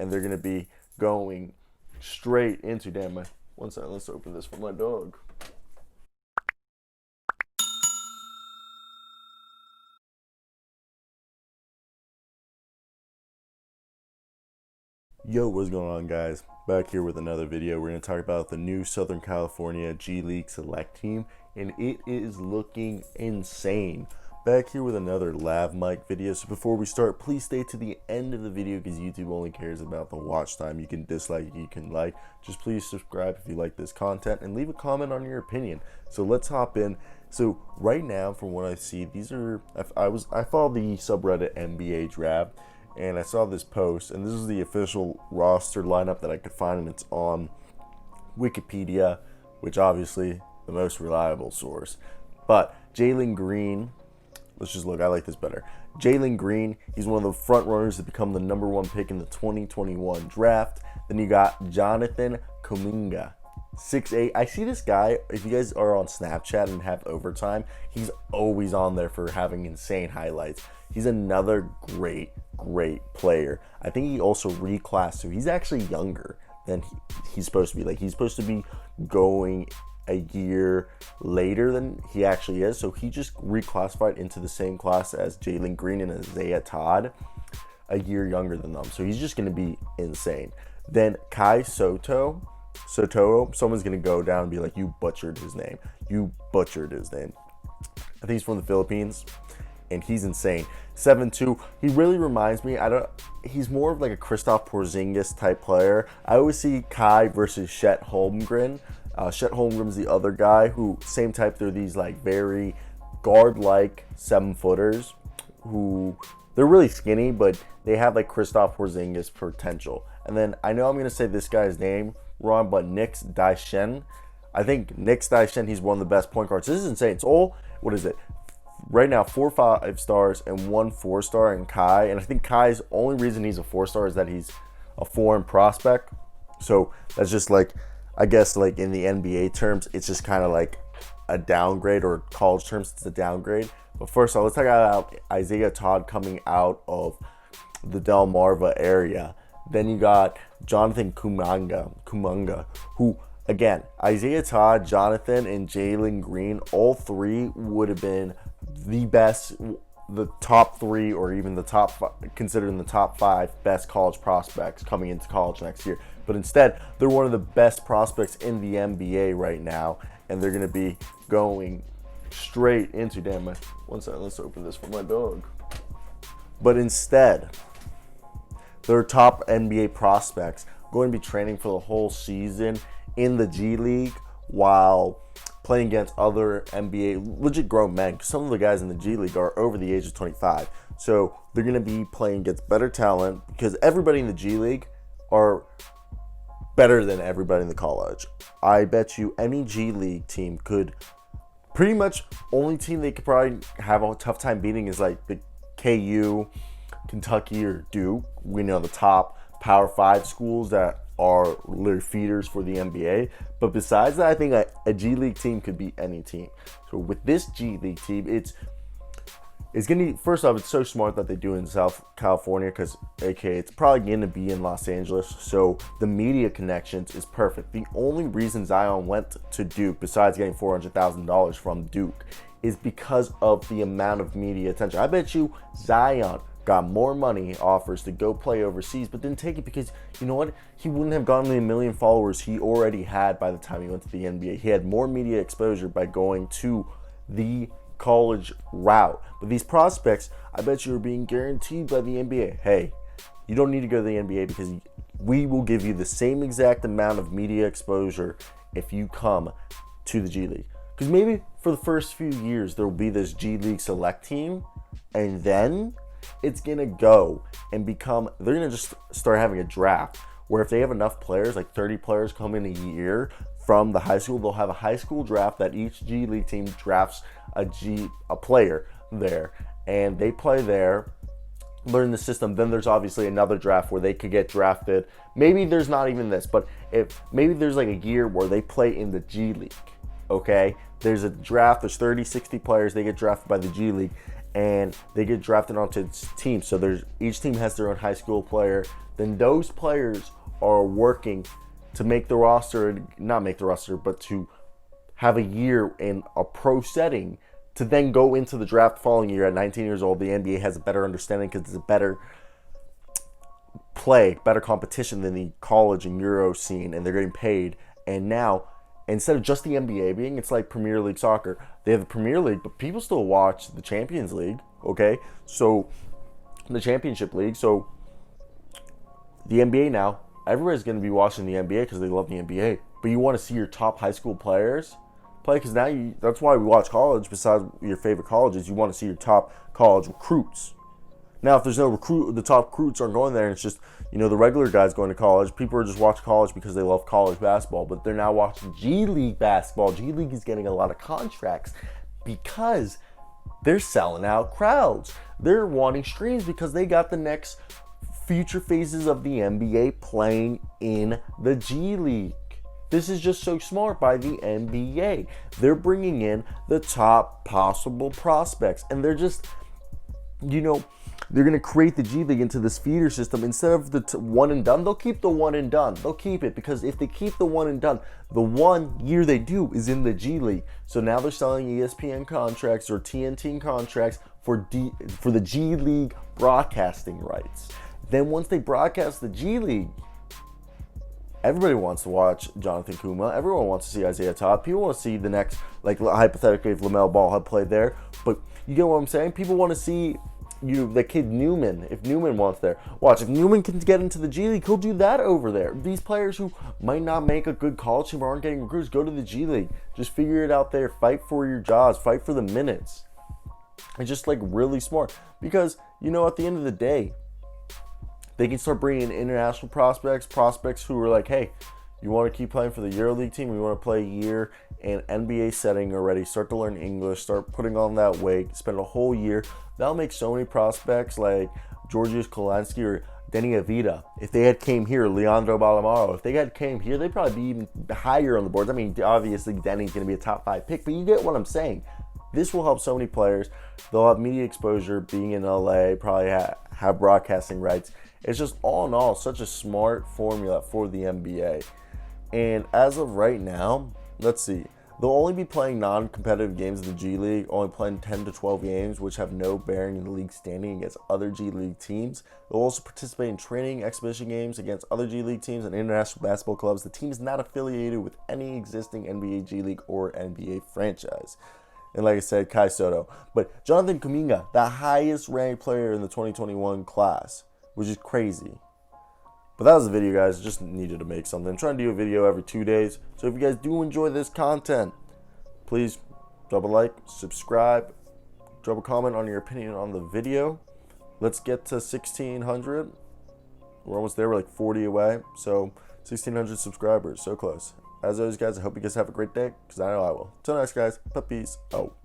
and they're going to be going straight into, one second, let's open this for my dog. Yo, what's going on, guys? Back here with another video. We're going to talk about the new Southern California G League Select team, and it is looking insane. Back here with another lav mic video. So before we start, please stay to the end of the video because YouTube only cares about the watch time. You can dislike, you can like. Just please subscribe if you like this content and leave a comment on your opinion. So let's hop in. So right now, from what I see, these are I follow the subreddit NBA draft, and I saw this post, and this is the official roster lineup that I could find, and it's on Wikipedia, which obviously the most reliable source. But Jalen Green, let's just look, I like this better. Jalen Green, he's one of the front runners to become the #1 pick in the 2021 draft. Then you got Jonathan Kuminga, 6'8". I see this guy, if you guys are on Snapchat and have overtime, he's always on there for having insane highlights. He's another great player. I think he also reclassed, so he's actually younger than he's supposed to be. Like, he's supposed to be going a year later than he actually is, so he just reclassified into the same class as Jalen Green and Isaiah Todd, a year younger than them. So he's just going to be insane. Then Kai Soto, someone's going to go down and be like, you butchered his name. I think he's from the Philippines, and he's insane. 7'2". He really reminds me, he's more of like a Kristaps Porzingis type player. I always see Kai versus Chet Holmgren. Chet Holmgren's the other guy who, same type, they're these like very guard-like 7-footers who, they're really skinny, but they have like Kristaps Porzingis potential. And then I know I'm going to say this guy's name wrong, but Nix Daishen. I think Nix Daishen, he's one of the best point guards. This is insane. It's all, what is it? Right now, 4 5-stars and 1 4-star in Kai. And I think Kai's only reason he's a 4-star is that he's a foreign prospect. So that's just like, I guess like in the NBA terms, it's just kind of like a downgrade, or college terms, it's a downgrade. But first of all, let's talk about Isaiah Todd coming out of the Delmarva area. Then you got Jonathan Kuminga, who, again, Isaiah Todd, Jonathan, and Jalen Green, all three would have been the best, the top 3, or even the top 5, considered in the top 5 best college prospects coming into college next year. But instead, they're one of the best prospects in the NBA right now, and they're going to be going straight into, one second, let's open this for my dog. But instead, their top NBA prospects going to be training for the whole season in the G League while playing against other NBA legit grown men. Some of the guys in the G League are over the age of 25. So they're going to be playing against better talent, because everybody in the G League are better than everybody in the college. I bet you any G League team could, pretty much only team they could probably have a tough time beating is like the KU, Kentucky, or Duke. We know the top Power 5 schools that are literally feeders for the NBA. But besides that, I think a G League team could beat any team. So with this G League team, it's going to be, first off, it's so smart that they do it in South California, because it's probably going to be in Los Angeles. So the media connections is perfect. The only reason Zion went to Duke, besides getting $400,000 from Duke, is because of the amount of media attention. I bet you Zion got more money offers to go play overseas, but didn't take it because, you know what? He wouldn't have gotten the 1 million followers he already had by the time he went to the NBA. He had more media exposure by going to the college route. But these prospects, I bet you, are being guaranteed by the NBA. Hey, you don't need to go to the NBA because we will give you the same exact amount of media exposure if you come to the G League. Because maybe for the first few years, there will be this G League select team, and then it's going to go and become, they're going to just start having a draft where if they have enough players, like 30 players come in a year from the high school, they'll have a high school draft that each G League team drafts a player there, and they play there, learn the system. Then there's obviously another draft where they could get drafted. Maybe there's not even this, but maybe there's like a year where they play in the G League, okay? There's a draft, there's 30, 60 players, they get drafted by the G League, and they get drafted onto teams. So each team has their own high school player. Then those players are working to make the roster, not make the roster, but to have a year in a pro setting to then go into the draft the following year at 19 years old. The NBA has a better understanding because it's a better play, better competition than the college and Euro scene, and they're getting paid. And now, instead of just the NBA being, it's like Premier League soccer. They have the Premier League, but people still watch the Champions League, okay? So, the Championship League. So, the NBA now, everybody's going to be watching the NBA because they love the NBA. But you want to see your top high school players play because now that's why we watch college. Besides your favorite colleges, you want to see your top college recruits. Now, if there's no recruit, the top recruits aren't going there, and it's just, the regular guys going to college. People are just watching college because they love college basketball, but they're now watching G League basketball. G League is getting a lot of contracts because they're selling out crowds. They're wanting streams because they got the next future phases of the NBA playing in the G League. This is just so smart by the NBA. They're bringing in the top possible prospects, and they're just, they're going to create the G League into this feeder system. Instead of the one and done, they'll keep the one and done. They'll keep it because if they keep the one and done, the 1 year they do is in the G League. So now they're selling ESPN contracts or TNT contracts for the G League broadcasting rights. Then once they broadcast the G League, everybody wants to watch Jonathan Kuma. Everyone wants to see Isaiah Todd. People want to see the next, hypothetically, if LaMelo Ball had played there. But you get what I'm saying? People want to see the kid Newman, if Newman wants there. Watch, if Newman can get into the G League, he'll do that over there. These players who might not make a good college team or aren't getting recruits, go to the G League. Just figure it out there. Fight for your jobs. Fight for the minutes. It's just really smart. Because, at the end of the day, they can start bringing in international prospects who are like, hey, you want to keep playing for the EuroLeague team? You want to play a year in NBA setting already, start to learn English, start putting on that weight, spend a whole year. That'll make so many prospects like Georgios Kolansky or Denny Avita. If they had came here, Leandro Ballamaro, if they had came here, they'd probably be even higher on the boards. I mean, obviously, Denny's going to be a top 5 pick, but you get what I'm saying. This will help so many players. They'll have media exposure, being in LA, probably have broadcasting rights. It's just all in all such a smart formula for the NBA. And as of right now, let's see. They'll only be playing non-competitive games in the G League, only playing 10 to 12 games, which have no bearing in the league standing against other G League teams. They'll also participate in training exhibition games against other G League teams and international basketball clubs. The team is not affiliated with any existing NBA G League or NBA franchise. And like I said, Kai Soto. But Jonathan Kuminga, the highest ranked player in the 2021 class, which is crazy. But that was the video, guys. Just needed to make something. I'm trying to do a video every 2 days. So if you guys do enjoy this content, please drop a like, subscribe, drop a comment on your opinion on the video. Let's get to 1,600. We're almost there. We're like 40 away. So 1,600 subscribers. So close. As always, guys, I hope you guys have a great day, because I know I will. Till next, guys. Peace out.